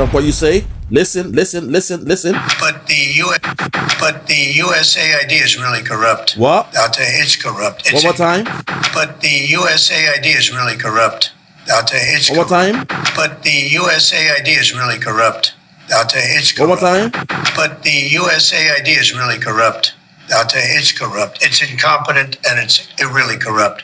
Trump, what you say? Listen. But the USAID is really corrupt. What? I'll tell you, it's corrupt. One more time. But the USAID is really corrupt. I'll tell you, it's one more time. But the USAID is really corrupt. I'll tell you, it's corrupt. One more time. But the USAID is really corrupt. I'll tell you, it's corrupt. It's incompetent and it's really corrupt.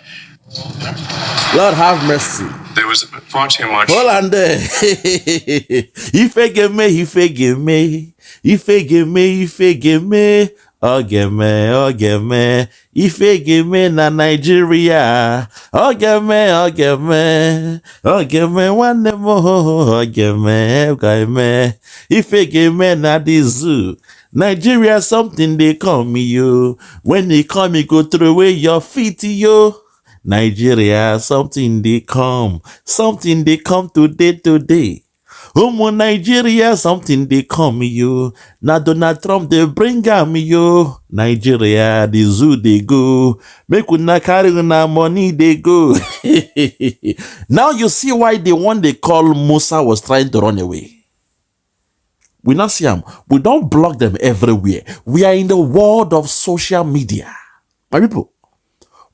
Lord have mercy. There was far too much. Hold on there. He forgive me. He forgive me. He forgive me. He forgive me. Oh, give me. Oh, give me. He forgive me na Nigeria. Oh, give me. Oh, give me. Oh, give me one more. Oh, give me. Give me. He forgive me na the zoo. Nigeria something they call me yo. When they call me, go throw away your feet yo. Nigeria, something they come today. Homo Nigeria, something they come you. Now Donald Trump, they bring me you. Nigeria, the zoo they go. Make una carry una money they go. Now you see why the one they call Musa was trying to run away. We not see them. We don't block them everywhere. We are in the world of social media. My people.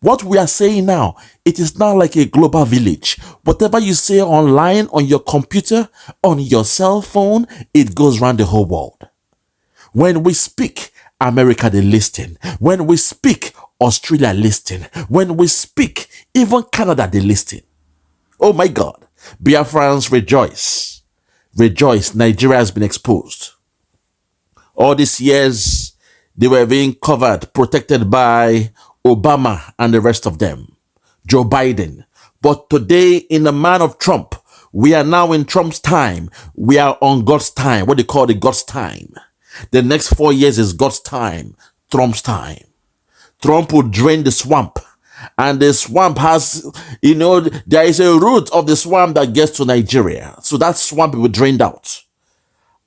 What we are saying now, it is now like a global village. Whatever you say online, on your computer, on your cell phone, it goes around the whole world. When we speak, America, they listen. When we speak, Australia listen. When we speak, even Canada, they listen. Oh my God. Biafrans, rejoice. Rejoice. Nigeria has been exposed. All these years, they were being covered, protected by Obama and the rest of them, Joe Biden. But today, in the man of Trump, we are now in Trump's time. We are on God's time. What they call the God's time. The next 4 years is God's time, Trump's time. Trump will drain the swamp. And the swamp has, there is a root of the swamp that gets to Nigeria. So that swamp will be drained out.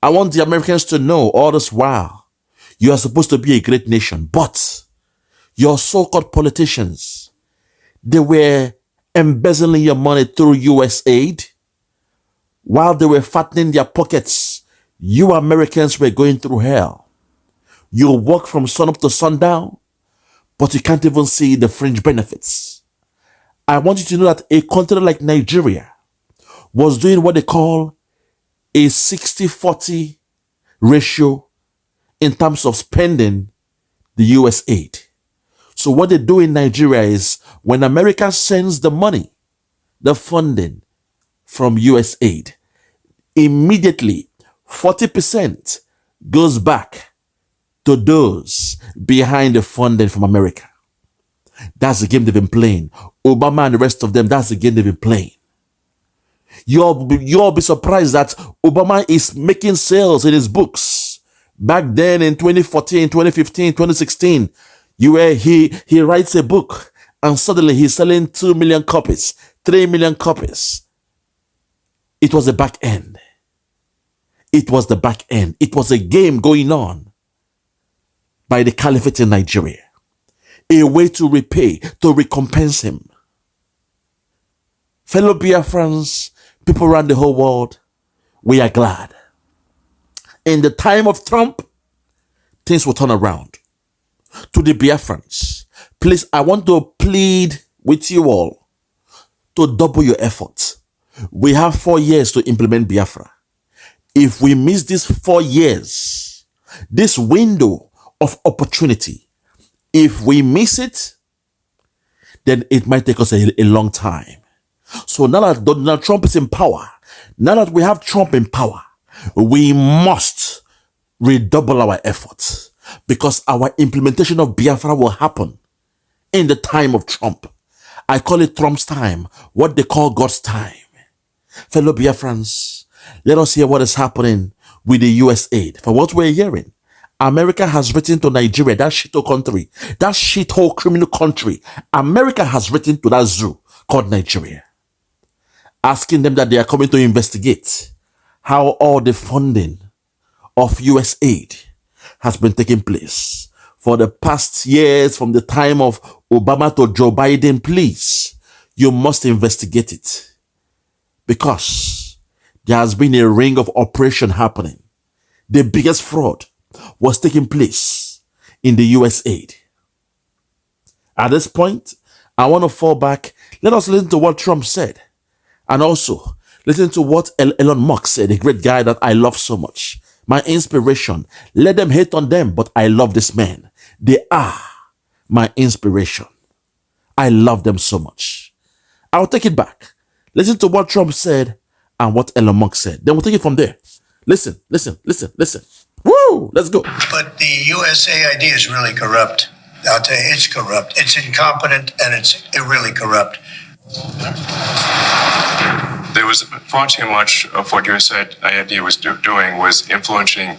I want the Americans to know all this while, you are supposed to be a great nation, but your so-called politicians, they were embezzling your money through Usaid. While they were fattening their pockets, you Americans were going through hell. You work from sun up to sundown, but you can't even see the fringe benefits. I want you to know that a country like Nigeria was doing what they call a 60-40 ratio in terms of spending the US aid. So what they do in Nigeria is when America sends the money, the funding from USAID, immediately 40% goes back to those behind the funding from America. That's the game they've been playing. Obama and the rest of them, that's the game they've been playing. You'll be surprised that Obama is making sales in his books. Back then in 2014, 2015, 2016, he writes a book and suddenly he's selling 2 million copies, 3 million copies. It was the back end. It was the back end. It was a game going on by the caliphate in Nigeria. A way to repay, to recompense him. Fellow Biafrans, people around the whole world, we are glad. In the time of Trump, things will turn around. To the Biafrans, please, I want to plead with you all to double your effort. We have 4 years to implement Biafra. If we miss these 4 years, this window of opportunity, if we miss it, then it might take us a long time. So now that Donald Trump is in power, now that we have Trump in power, we must redouble our efforts. Because our implementation of Biafra will happen in the time of Trump. I call it Trump's time, what they call God's time. Fellow Biafrans, let us hear what is happening with the US aid. For what we're hearing, America has written to Nigeria, that shithole country, that shithole criminal country. America has written to that zoo called Nigeria, asking them that they are coming to investigate how all the funding of US aid has been taking place for the past years, from the time of Obama to Joe Biden. Please, you must investigate it, because there has been a ring of operation happening. The biggest fraud was taking place in the Usaid. At this point, I want to fall back. Let us listen to what Trump said. And also, listen to what Elon Musk said, a great guy that I love so much. My inspiration. Let them hate on them, but I love this man. They are my inspiration. I love them so much. I'll take it back. Listen to what Trump said and what Elon Musk said. Then we'll take it from there. Listen, listen, listen, listen. Woo! Let's go. But the USAID is really corrupt. I'll tell you, it's corrupt. It's incompetent and it's really corrupt. There was far too much of what USAID was doing was influencing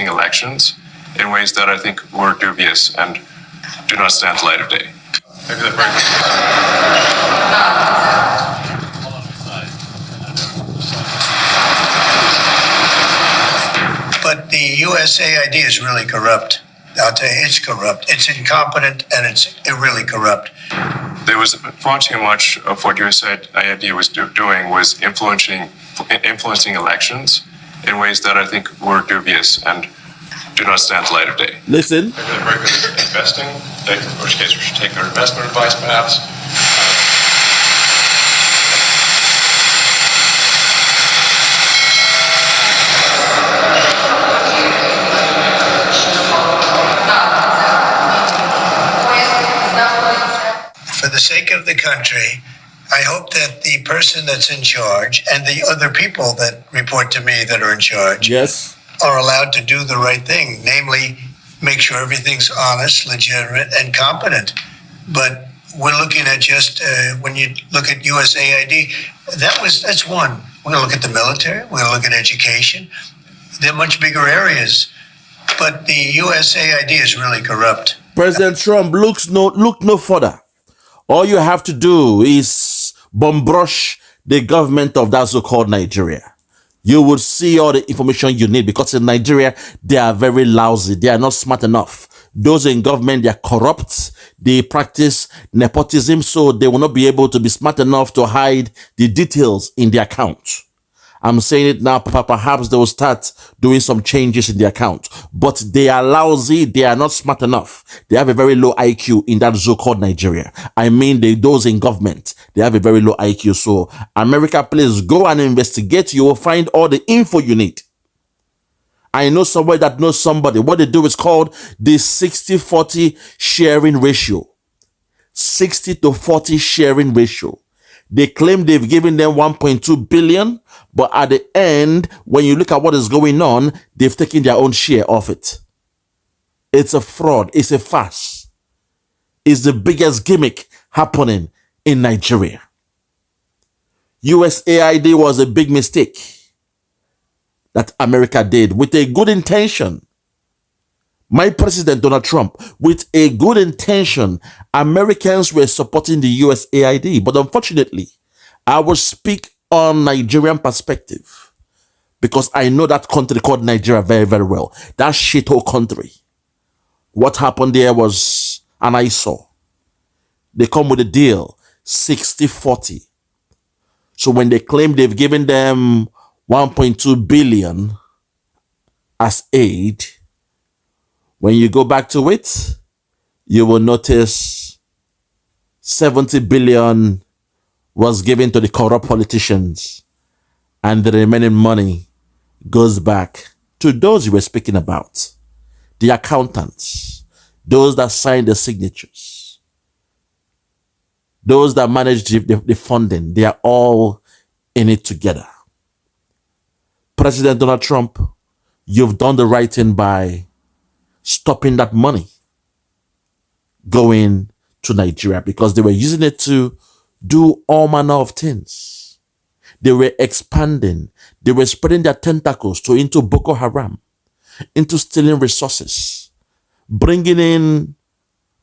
elections in ways that I think were dubious and do not stand the light of day. Maybe the But the USAID is really corrupt. I'll tell you, it's corrupt. It's incompetent and it's really corrupt. There was far too much of what USAID was doing was influencing elections in ways that I think were dubious and do not stand the light of day. Listen. Maybe they're very good at investing, in which case we should take their investment advice perhaps. For the sake of the country, I hope that the person that's in charge and the other people that report to me that are in charge Yes. are allowed to do the right thing, namely make sure everything's honest, legitimate, and competent. But we're looking at just, when you look at USAID, that's one. We're going to look at the military. We're going to look at education. They're much bigger areas. But the USAID is really corrupt. President Trump look no further. All you have to do is bomb brush the government of that so-called Nigeria. You will see all the information you need, because in Nigeria, they are very lousy. They are not smart enough. Those in government, they are corrupt. They practice nepotism, so they will not be able to be smart enough to hide the details in the account. I'm saying it now, perhaps they will start doing some changes in the account. But they are lousy, they are not smart enough. They have a very low IQ in that so-called Nigeria. I mean, those in government, they have a very low IQ. So, America, please go and investigate. You will find all the info you need. I know somebody that knows somebody. What they do is called the 60-40 sharing ratio. 60-40 sharing ratio. They claim they've given them 1.2 billion, but at the end, when you look at what is going on, they've taken their own share of it. It's a fraud. It's a farce. It's the biggest gimmick happening in Nigeria. USAID was a big mistake that America did with a good intention. My president, Donald Trump, with a good intention, Americans were supporting the USAID. But unfortunately, I will speak on Nigerian perspective, because I know that country called Nigeria very, very well. That shithole country. What happened there was an eyesore. They come with a deal, 60-40. So when they claim they've given them 1.2 billion as aid, when you go back to it, you will notice 70 billion was given to the corrupt politicians, and the remaining money goes back to those you were speaking about, the accountants, those that signed the signatures, those that manage the funding. They are all in it together. President Donald Trump, you've done the right thing by stopping that money going to Nigeria, because they were using it to do all manner of things. They were expanding. They were spreading their tentacles into Boko Haram, into stealing resources, bringing in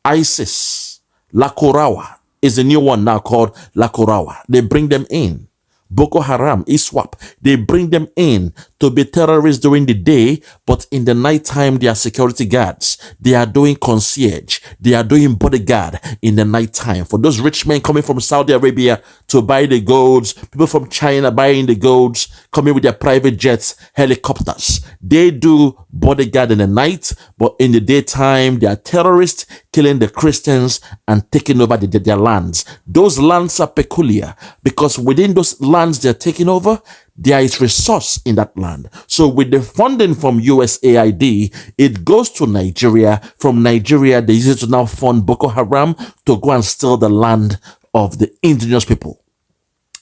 ISIS. Lakurawa is a new one now called Lakurawa. They bring them in. Boko Haram, ISWAP, they bring them in to be terrorists during the day, but in the nighttime, they are security guards. They are doing concierge. They are doing bodyguard in the nighttime. For those rich men coming from Saudi Arabia to buy the golds, people from China buying the golds, coming with their private jets, helicopters. They do bodyguard in the night, but in the daytime, they are terrorists killing the Christians and taking over their lands. Those lands are peculiar because within those lands they're taking over, there is resource in that land. So with the funding from USAID, it goes to Nigeria. From Nigeria, they use it to now fund Boko Haram to go and steal the land of the indigenous people.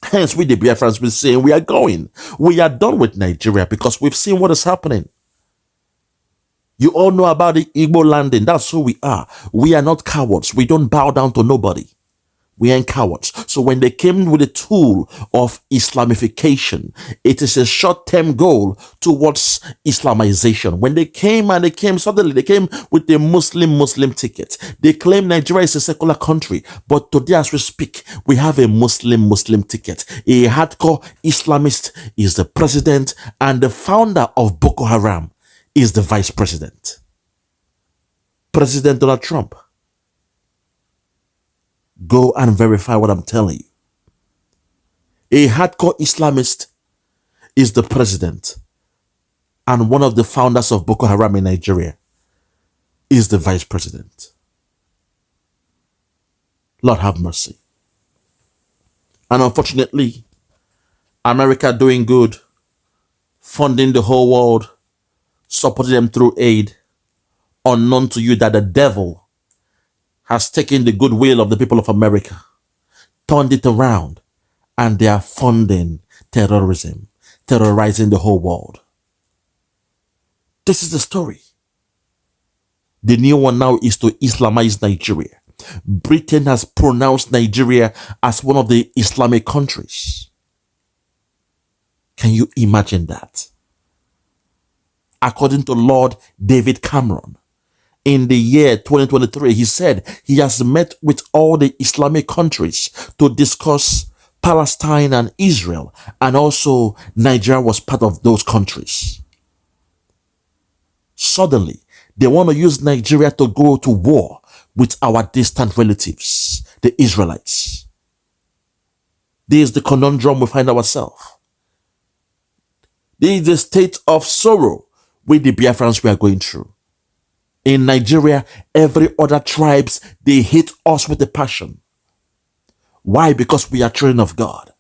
Hence, we the Biafrans been saying we are going. We are done with Nigeria because we've seen what is happening. You all know about the Igbo landing. That's who we are. We are not cowards. We don't bow down to nobody. We ain't cowards. So when they came with the tool of Islamification, it is a short-term goal towards Islamization. When they came suddenly they came with a Muslim ticket. They claim Nigeria is a secular country, but today as we speak, we have a Muslim ticket. A hardcore Islamist is the president, and the founder of Boko Haram is the vice president. President Donald Trump. Go and verify what I'm telling you. A hardcore Islamist is the president, and one of the founders of Boko Haram in Nigeria is the vice president. Lord have mercy. And unfortunately, America doing good, funding the whole world, supporting them through aid, unknown to you that the devil has taken the goodwill of the people of America, turned it around, and they are funding terrorism, terrorizing the whole world. This is the story. The new one now is to Islamize Nigeria. Britain has pronounced Nigeria as one of the Islamic countries. Can you imagine that? According to Lord David Cameron, in the year 2023, he said he has met with all the Islamic countries to discuss Palestine and Israel, and also Nigeria was part of those countries. Suddenly, they want to use Nigeria to go to war with our distant relatives, the Israelites. This is the conundrum we find ourselves. This is the state of sorrow with the Biafrans we are going through. In Nigeria, every other tribes, they hate us with a passion. Why? Because we are children of God.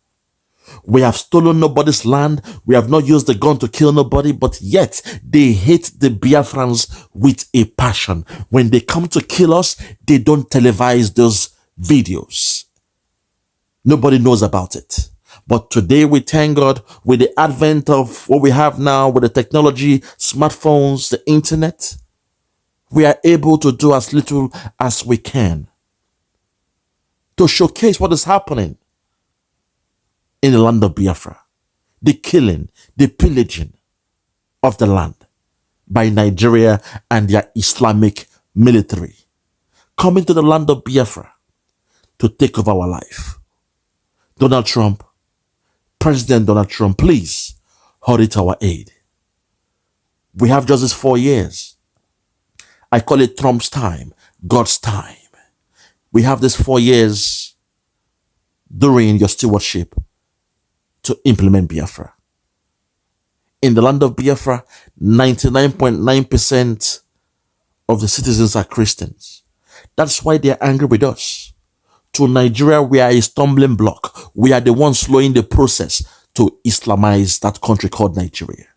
We have stolen nobody's land. We have not used the gun to kill nobody, but yet they hate the Biafrans with a passion. When they come to kill us, they don't televise those videos. Nobody knows about it. But today we thank God with the advent of what we have now with the technology, smartphones, the internet, we are able to do as little as we can to showcase what is happening in the land of Biafra. The killing, the pillaging of the land by Nigeria and their Islamic military coming to the land of Biafra to take over our life. Donald Trump, President Donald Trump, please hurry to our aid. We have just this 4 years. I call it Trump's time, God's time. We have this 4 years during your stewardship to implement Biafra. In the land of Biafra, 99.9% of the citizens are Christians. That's why they are angry with us. To Nigeria, we are a stumbling block. We are the ones slowing the process to Islamize that country called Nigeria.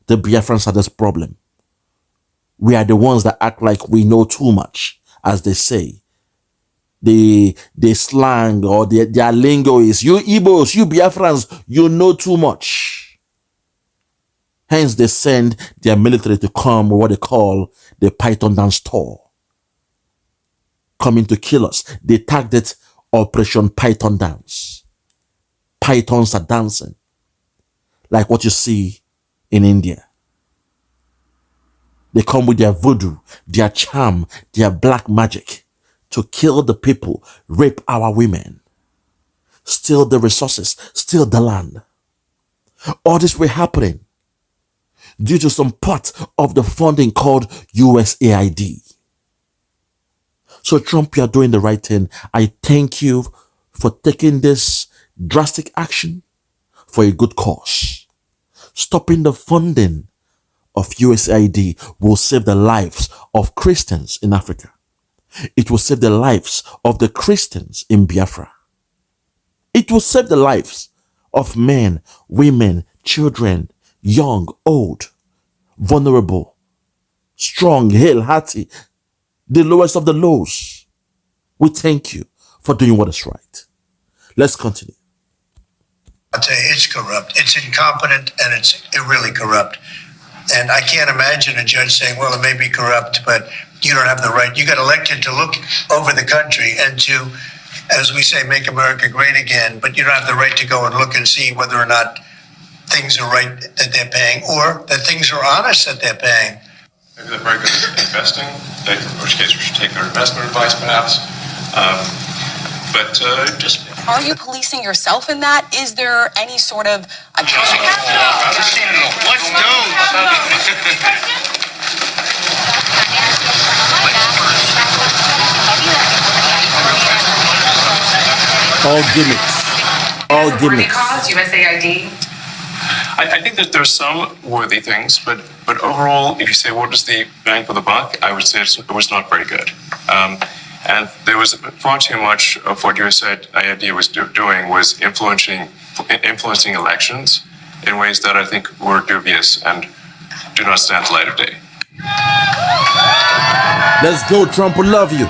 The Biafrans are this problem. We are the ones that act like we know too much, as they say. The slang or their lingo is, you Igbos, you Biafrans, you know too much. Hence, they send their military to come with what they call the Python dance tour, coming to kill us. They tagged it Operation Python Dance. Pythons are dancing, like what you see in India. They come with their voodoo, their charm, their black magic to kill the people, rape our women, steal the resources, steal the land. All this were happening due to some part of the funding called USAID. So Trump, you are doing the right thing. I thank you for taking this drastic action for a good cause. Stopping the funding of USAID will save the lives of Christians in Africa. It will save the lives of the Christians in Biafra. It will save the lives of men, women, children, young, old, vulnerable, strong, hale, hearty, the lowest of the lows. We thank you for doing what is right. Let's continue. I'll tell you, it's corrupt. It's incompetent, and it's really corrupt. And I can't imagine a judge saying, well, it may be corrupt, but you don't have the right. You got elected to look over the country and to, as we say, make America great again, but you don't have the right to go and look and see whether or not things are right that they're paying or that things are honest that they're paying. Maybe they're very good at investing, in which case we should take their investment advice perhaps. But just... Are you policing yourself in that? Is there any sort of... Let's go! All gimmicks. All gimmicks. Cause, USAID? I think that there's some worthy things, but overall, if you say what is the bang for the buck, I would say it was not very good. And there was far too much of what USAID was doing was influencing elections in ways that I think were dubious and do not stand the light of day. Let's go, Trump. We love you.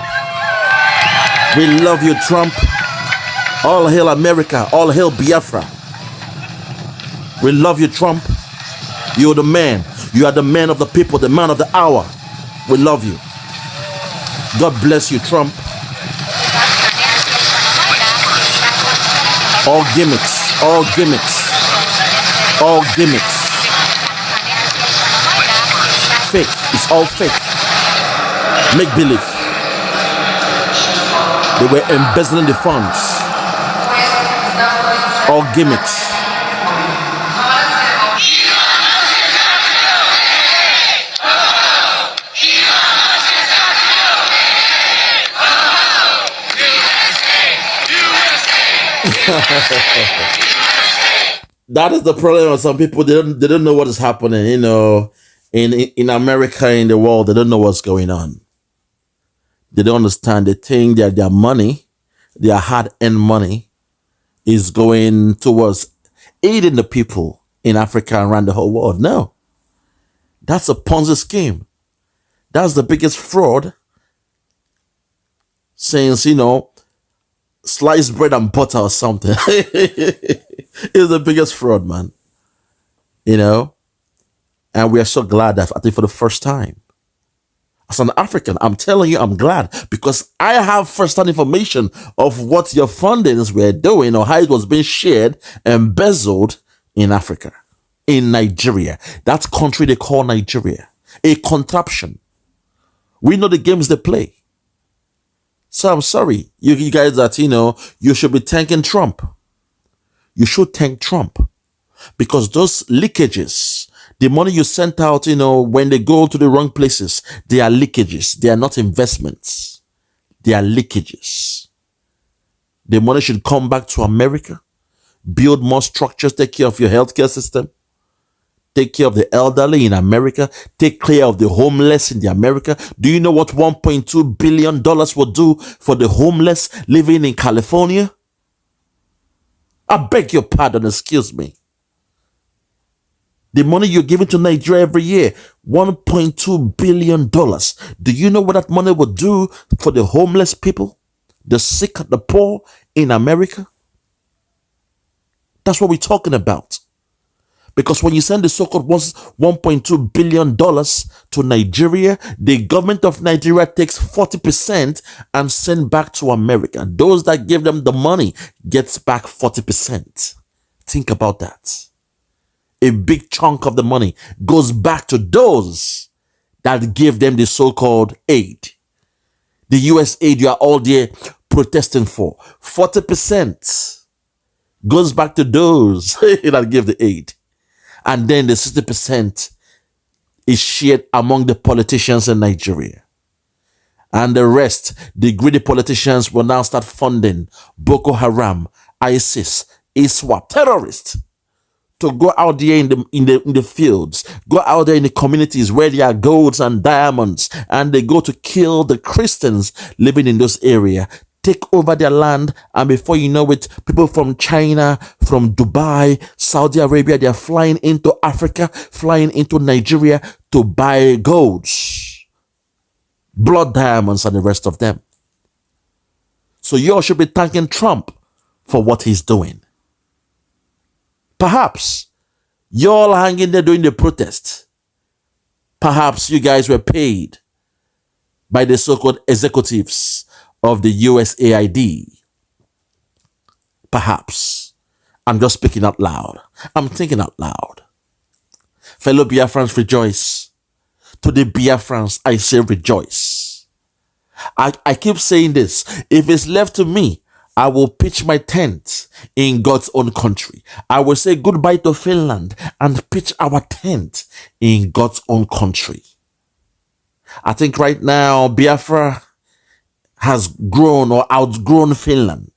We love you, Trump. All hail America. All hail Biafra. We love you, Trump. You're the man. You are the man of the people, the man of the hour. We love you. God bless you, Trump. All gimmicks. All gimmicks. All gimmicks. Fake. It's all fake. Make believe. They were embezzling the funds. All gimmicks. That is the problem with some people. They don't know what is happening, you know, in America, in the world. They don't know what's going on. They don't understand. They think that their money, their hard-earned money, is going towards aiding the people in Africa and around the whole world. No. That's a Ponzi scheme. That's the biggest fraud since, you know, sliced bread and butter or something. It's the biggest fraud, man. You know? And we are so glad that, I think, for the first time, as an African, I'm telling you, I'm glad because I have first-hand information of what your fundings were doing or how it was being shared, embezzled in Africa, in Nigeria. That country they call Nigeria. A contraption. We know the games they play. So I'm sorry, you guys that, you know, you should be thanking Trump. You should thank Trump because those leakages, the money you sent out, you know, when they go to the wrong places, they are leakages. They are not investments. They are leakages. The money should come back to America, build more structures, take care of your healthcare system, take care of the elderly in America, take care of the homeless in the America. Do you know what $1.2 billion will do for the homeless living in California? I beg your pardon, excuse me. The money you're giving to Nigeria every year, $1.2 billion. Do you know what that money will do for the homeless people, the sick, the poor in America? That's what we're talking about. Because when you send the so-called $1.2 billion to Nigeria, the government of Nigeria takes 40% and sends back to America. Those that give them the money gets back 40%. Think about that. A big chunk of the money goes back to those that give them the so-called aid. The US aid you are all there protesting for. 40% goes back to those that give the aid. And then the 60% is shared among the politicians in Nigeria. And the rest, the greedy politicians will now start funding Boko Haram, ISIS, ISWAP, terrorists to go out there in the fields, go out there in the communities where there are golds and diamonds, and they go to kill the Christians living in those areas, take over their land, and before you know it, people from China, from Dubai, Saudi Arabia, they are flying into Africa, flying into Nigeria to buy golds, blood diamonds, and the rest of them. So you all should be thanking Trump for what he's doing. Perhaps you're all hanging there doing the protest. Perhaps you guys were paid by the so-called executives of the USAID. Perhaps. I'm just speaking out loud. I'm thinking out loud. Fellow Biafrans, rejoice. To the Biafrans, I say rejoice. I keep saying this. If it's left to me, I will pitch my tent in God's own country. I will say goodbye to Finland and pitch our tent in God's own country. I think right now Biafra has grown or outgrown Finland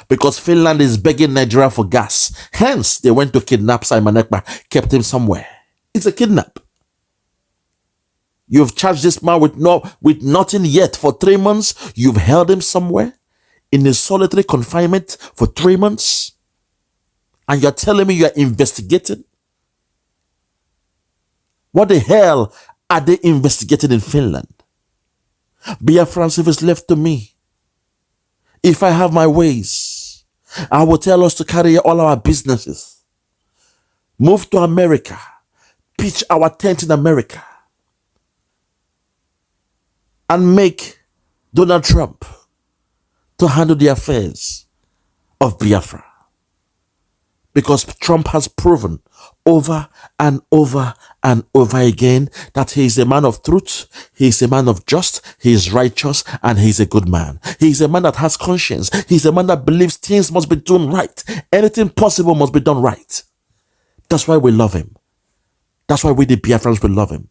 because Finland is begging Nigeria for gas. Hence, they went to kidnap Simon Ekpa, kept him somewhere. It's a kidnap. You've charged this man with nothing yet for 3 months. You've held him somewhere in a solitary confinement for 3 months, and you're telling me you're investigating? What the hell are they investigating in Finland? Biafrans, if it's left to me, if I have my ways, I will tell us to carry all our businesses, move to America, pitch our tent in America, and make Donald Trump to handle the affairs of Biafra. Because Trump has proven over and over and over again that he is a man of truth, he is a man of just, he is righteous, and he is a good man. He is a man that has conscience. He is a man that believes things must be done right. Anything possible must be done right. That's why we love him. That's why we the Biafrans will love him.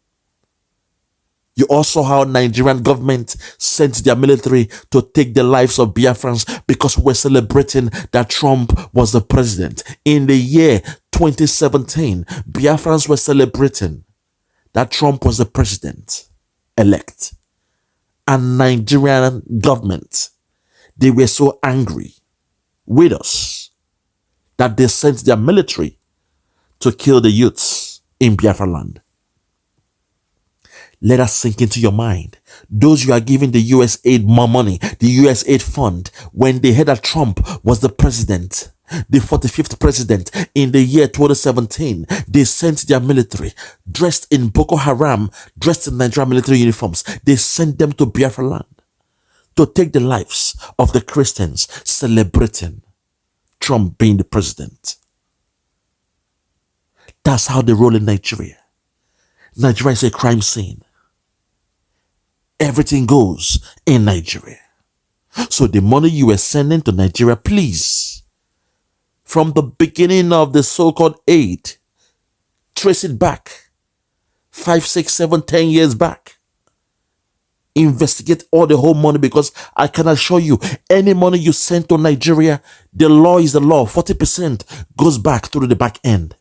You also saw how Nigerian government sent their military to take the lives of Biafrans because we're celebrating that Trump was the president. In the year 2017, Biafrans were celebrating that Trump was the president-elect. And Nigerian government, they were so angry with us that they sent their military to kill the youths in Biafra land. Let us sink into your mind. Those you are giving the USAID more money, the USAID fund, when they heard that Trump was the president, the 45th president in the year 2017, they sent their military dressed in Boko Haram, dressed in Nigerian military uniforms. They sent them to Biafra land to take the lives of the Christians, celebrating Trump being the president. That's how they roll in Nigeria. Nigeria is a crime scene. Everything goes in Nigeria. So the money you were sending to Nigeria, please, from the beginning of the so-called aid, trace it back 5, 6, 7, 10 years back. Investigate all the whole money, because I can assure you, any money you send to Nigeria, the law is the law. 40% goes back through the back end.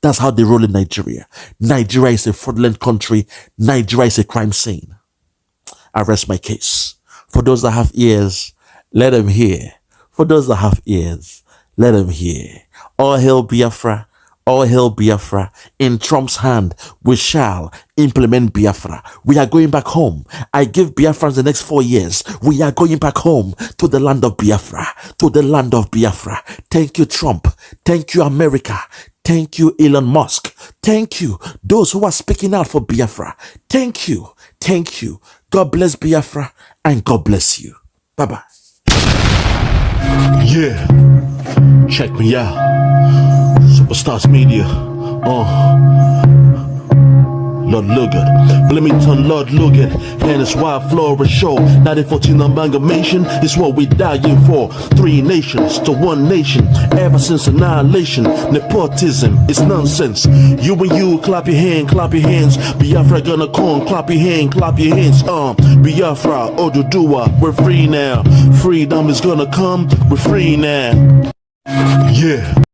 That's how they roll in Nigeria. Nigeria is a fraudulent country. Nigeria is a crime scene. I rest my case. For those that have ears, let them hear. For those that have ears, let them hear. All hail Biafra. All hail Biafra. In Trump's hand, we shall implement Biafra. We are going back home. I give Biafrans the next 4 years. We are going back home to the land of Biafra. To the land of Biafra. Thank you, Trump. Thank you, America. Thank you, Elon Musk. Thank you, those who are speaking out for Biafra. Thank you. Thank you. God bless Biafra and God bless you. Bye-bye. Yeah. Check me out. Superstars Media. Lord Logan. Bloomington, Lord Logan. And it's why Flora show. 1914 amalgamation is what we dying for. 3 nations to 1 nation. Ever since annihilation, nepotism is nonsense. You and you, clap your hand, clap your hands. Biafra gonna come, clap your hand, clap your hands. Biafra, Odudua, we're free now. Freedom is gonna come, we're free now. Yeah.